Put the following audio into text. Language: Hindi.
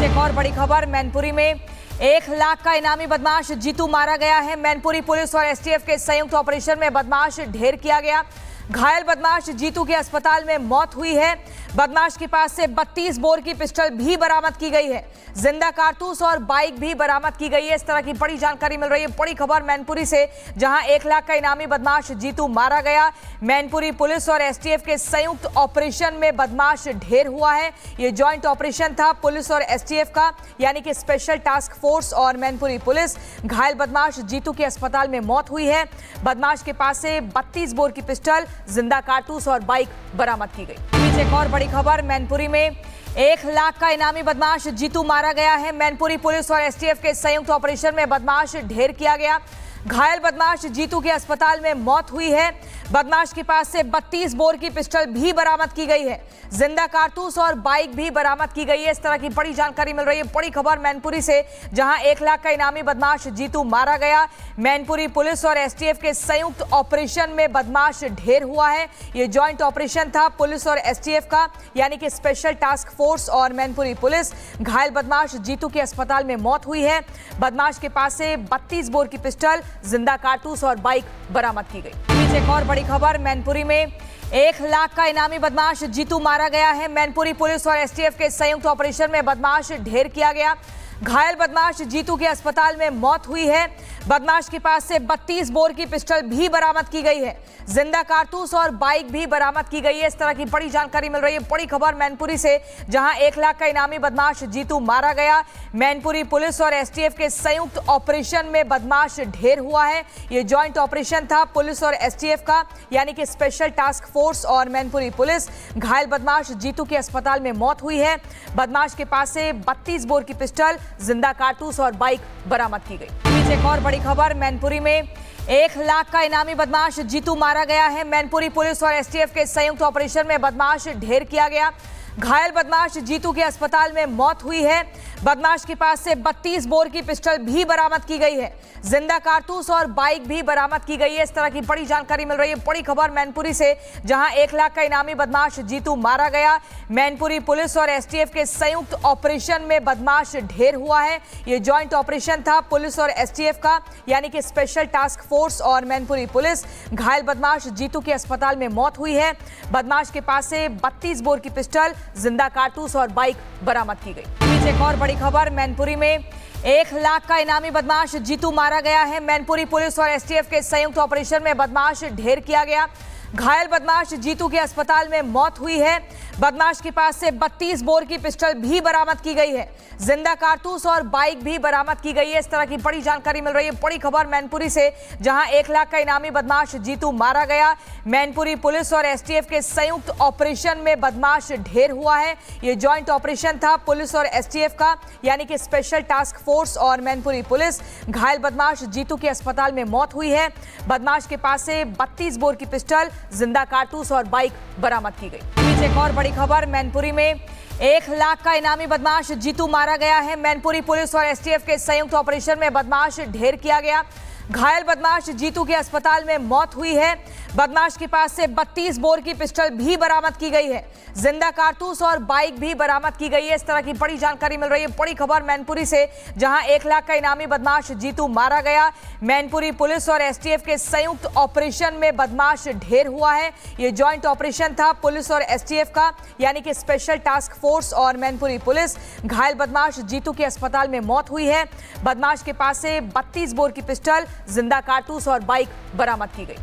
एक और बड़ी खबर, मैनपुरी में 1 लाख का इनामी बदमाश जीतू मारा गया है। मैनपुरी पुलिस और एसटीएफ के संयुक्त ऑपरेशन में बदमाश ढेर किया गया। घायल बदमाश जीतू की अस्पताल में मौत हुई है। बदमाश के पास से 32 बोर की पिस्टल भी बरामद की गई है। जिंदा कारतूस और बाइक भी बरामद की गई है। इस तरह की बड़ी जानकारी मिल रही है। बड़ी खबर मैनपुरी से, जहां 1 लाख का इनामी बदमाश जीतू मारा गया। मैनपुरी पुलिस और एसटीएफ के संयुक्त ऑपरेशन में बदमाश ढेर हुआ है। ये जॉइंट ऑपरेशन था पुलिस और एसटीएफ का, यानी कि स्पेशल टास्क फोर्स और मैनपुरी पुलिस। घायल बदमाश जीतू की अस्पताल में मौत हुई है। बदमाश के पास से 32 बोर की पिस्टल, जिंदा कारतूस और बाइक बरामद की गई। एक और बड़ी खबर, मैनपुरी में 1 लाख का इनामी बदमाश जीतू मारा गया है। मैनपुरी पुलिस और एसटीएफ के संयुक्त ऑपरेशन में बदमाश ढेर किया गया। घायल बदमाश जीतू के अस्पताल में मौत हुई है। बदमाश के पास से 32 बोर की पिस्टल भी बरामद की गई है। जिंदा कारतूस और बाइक भी बरामद की गई है। इस तरह की बड़ी जानकारी मिल रही है। बड़ी खबर मैनपुरी से, जहां 1 लाख का इनामी बदमाश जीतू मारा गया। मैनपुरी पुलिस और एसटीएफ के संयुक्त ऑपरेशन में बदमाश ढेर हुआ है। ये जॉइंट ऑपरेशन था पुलिस और एसटीएफ का, यानी कि स्पेशल टास्क फोर्स और मैनपुरी पुलिस। घायल बदमाश जीतू के अस्पताल में मौत हुई है। बदमाश के पास से 32 बोर की पिस्टल, जिंदा कारतूस और बाइक बरामद की गई। एक और बड़ी खबर, मैनपुरी में 1 लाख का इनामी बदमाश जीतू मारा गया है। मैनपुरी पुलिस और एसटीएफ के संयुक्त ऑपरेशन में बदमाश ढेर किया गया। घायल बदमाश जीतू के अस्पताल में मौत हुई है। बदमाश के पास से 32 बोर की पिस्टल भी बरामद की गई है। जिंदा कारतूस और बाइक भी बरामद की गई है। इस तरह की बड़ी जानकारी मिल रही है। बड़ी खबर मैनपुरी से, जहां 1 लाख का इनामी बदमाश जीतू मारा गया। मैनपुरी पुलिस और एसटीएफ के संयुक्त ऑपरेशन में बदमाश ढेर हुआ है। ये जॉइंट ऑपरेशन था पुलिस और एसटीएफ का, यानी कि स्पेशल टास्क फोर्स और मैनपुरी पुलिस। घायल बदमाश जीतू के अस्पताल में मौत हुई है। बदमाश के पास से 32 बोर की पिस्टल, जिंदा कारतूस और बाइक बरामद की गई। एक और बड़ी खबर, मैनपुरी में 1 लाख का इनामी बदमाश जीतू मारा गया है। मैनपुरी पुलिस और एसटीएफ के संयुक्त ऑपरेशन में बदमाश ढेर किया गया। घायल बदमाश जीतू के अस्पताल में मौत हुई है। बदमाश के पास से 32 बोर की पिस्टल भी बरामद की गई है। जिंदा कारतूस और बाइक भी बरामद की गई है। इस तरह की बड़ी जानकारी मिल रही है। बड़ी खबर मैनपुरी से, जहां 1 लाख का इनामी बदमाश जीतू मारा गया। मैनपुरी पुलिस और एसटीएफ के संयुक्त ऑपरेशन में बदमाश ढेर हुआ है। ये जॉइंट ऑपरेशन था पुलिस और एसटीएफ का, यानी कि स्पेशल टास्क फोर्स और मैनपुरी पुलिस। घायल बदमाश जीतू के अस्पताल में मौत हुई है। बदमाश के पास से 32 बोर की पिस्टल, जिंदा कारतूस और बाइक बरामद की गई। एक और बड़ी खबर, मैनपुरी में 1 लाख का इनामी बदमाश जीतू मारा गया है। मैनपुरी पुलिस और एसटीएफ के संयुक्त ऑपरेशन में बदमाश ढेर किया गया। घायल बदमाश जीतू के अस्पताल में मौत हुई है। बदमाश के पास से 32 बोर की पिस्टल भी बरामद की गई है। जिंदा कारतूस और बाइक भी बरामद की गई है। इस तरह की बड़ी जानकारी मिल रही है। बड़ी खबर मैनपुरी से, जहां 1 लाख का इनामी बदमाश जीतू मारा गया। मैनपुरी पुलिस और एसटीएफ के संयुक्त ऑपरेशन में बदमाश ढेर हुआ है। ये जॉइंट ऑपरेशन था पुलिस और एसटीएफ का, यानी कि स्पेशल टास्क फोर्स और मैनपुरी पुलिस। घायल बदमाश जीतू के अस्पताल में मौत हुई है। बदमाश के पास से 32 बोर की पिस्टल, जिंदा कारतूस और बाइक बरामद की गई। एक और बड़ी खबर, मैनपुरी में 1 लाख का इनामी बदमाश जीतू मारा गया है। मैनपुरी पुलिस और एसटीएफ के संयुक्त ऑपरेशन में बदमाश ढेर किया गया। घायल बदमाश जीतू के अस्पताल में मौत हुई है। बदमाश के पास से 32 बोर की पिस्टल भी बरामद की गई है। जिंदा कारतूस और बाइक भी बरामद की गई है। इस तरह की बड़ी जानकारी मिल रही है। बड़ी खबर मैनपुरी से, जहां 1 लाख का इनामी बदमाश जीतू मारा गया। मैनपुरी पुलिस और एसटीएफ के संयुक्त ऑपरेशन में बदमाश ढेर हुआ है। ये जॉइंट ऑपरेशन था पुलिस और एसटीएफ का, यानी कि स्पेशल टास्क फोर्स और मैनपुरी पुलिस। घायल बदमाश जीतू के अस्पताल में मौत हुई है। बदमाश के पास से 32 बोर की पिस्टल, जिंदा कारतूस और बाइक बरामद की गई।